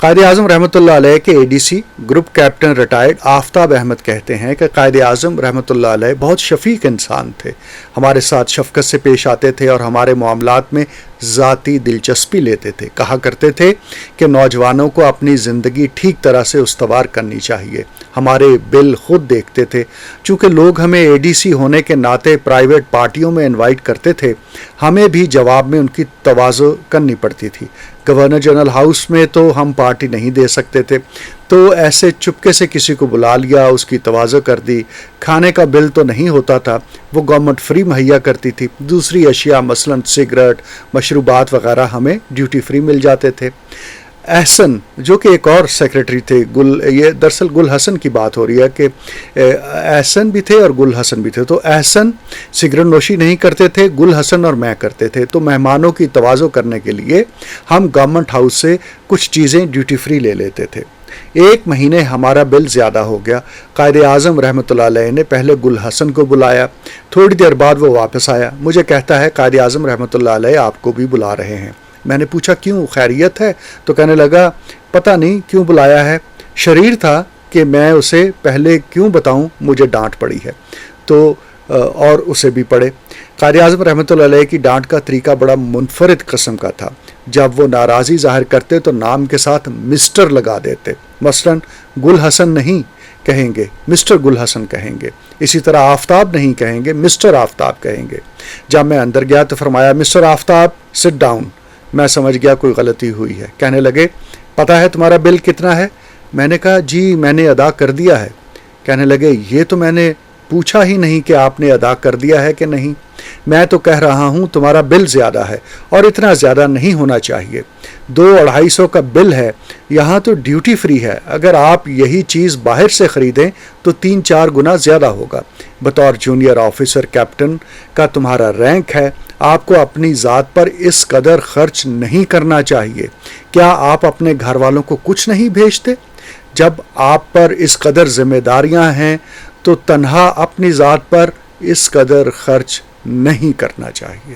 قائد اعظم رحمۃ اللہ علیہ کے ADC گروپ کیپٹن ریٹائرڈ آفتاب احمد کہتے ہیں کہ قائد اعظم رحمۃ اللہ علیہ بہت شفیق انسان تھے، ہمارے ساتھ شفقت سے پیش آتے تھے اور ہمارے معاملات میں ذاتی دلچسپی لیتے تھے۔ کہا کرتے تھے کہ نوجوانوں کو اپنی زندگی ٹھیک طرح سے استوار کرنی چاہیے۔ ہمارے بل خود دیکھتے تھے، چونکہ لوگ ہمیں ADC ہونے کے ناطے پرائیویٹ پارٹیوں میں انوائٹ کرتے تھے، ہمیں بھی جواب میں ان کی تواضع کرنی پڑتی تھی۔ گورنر جنرل ہاؤس میں تو ہم پارٹی نہیں دے سکتے تھے، تو ایسے چپکے سے کسی کو بلا لیا، اس کی تواضع کر دی۔ کھانے کا بل تو نہیں ہوتا تھا، وہ گورنمنٹ فری مہیا کرتی تھی۔ دوسری اشیاء مثلا سگریٹ، مشروبات وغیرہ ہمیں ڈیوٹی فری مل جاتے تھے۔ احسن جو کہ ایک اور سیکرٹری تھے، یہ دراصل گل حسن کی بات ہو رہی ہے کہ احسن بھی تھے اور گل حسن بھی تھے، تو احسن سگریٹ نوشی نہیں کرتے تھے، گل حسن اور میں کرتے تھے۔ تو مہمانوں کی تواضع کرنے کے لیے ہم گورنمنٹ ہاؤس سے کچھ چیزیں ڈیوٹی فری لے لیتے تھے۔ ایک مہینے ہمارا بل زیادہ ہو گیا۔ قائد اعظم رحمۃ اللہ علیہ نے پہلے گل حسن کو بلایا، تھوڑی دیر بعد وہ واپس آیا، مجھے کہتا ہے قائد اعظم رحمۃ اللہ علیہ آپ کو بھی بلا رہے ہیں۔ میں نے پوچھا کیوں، خیریت ہے؟ تو کہنے لگا پتہ نہیں کیوں بلایا ہے، شریر تھا کہ میں اسے پہلے کیوں بتاؤں، مجھے ڈانٹ پڑی ہے تو اور اسے بھی پڑے۔ قائد اعظم رحمۃ اللہ علیہ کی ڈانٹ کا طریقہ بڑا منفرد قسم کا تھا۔ جب وہ ناراضی ظاہر کرتے تو نام کے ساتھ مسٹر لگا دیتے، مثلا گل حسن نہیں کہیں گے، مسٹر گل حسن کہیں گے۔ اسی طرح آفتاب نہیں کہیں گے، مسٹر آفتاب کہیں گے۔ جب میں اندر گیا تو فرمایا مسٹر آفتاب سٹ ڈاؤن۔ میں سمجھ گیا کوئی غلطی ہوئی ہے۔ کہنے لگے پتہ ہے تمہارا بل کتنا ہے؟ میں نے کہا جی میں نے ادا کر دیا ہے۔ کہنے لگے یہ تو میں نے پوچھا ہی نہیں کہ آپ نے ادا کر دیا ہے کہ نہیں، میں تو کہہ رہا ہوں تمہارا بل زیادہ ہے اور اتنا زیادہ نہیں ہونا چاہیے، 200-250 کا بل ہے، یہاں تو ڈیوٹی فری ہے، اگر آپ یہی چیز باہر سے خریدیں تو 3-4 گنا زیادہ ہوگا۔ بطور جونیئر آفیسر کیپٹن کا تمہارا رینک ہے، آپ کو اپنی ذات پر اس قدر خرچ نہیں کرنا چاہیے۔ کیا آپ اپنے گھر والوں کو کچھ نہیں بھیجتے؟ جب آپ پر اس قدر ذمہ داریاں ہیں تو تنہا اپنی ذات پر اس قدر خرچ نہیں کرنا چاہیے۔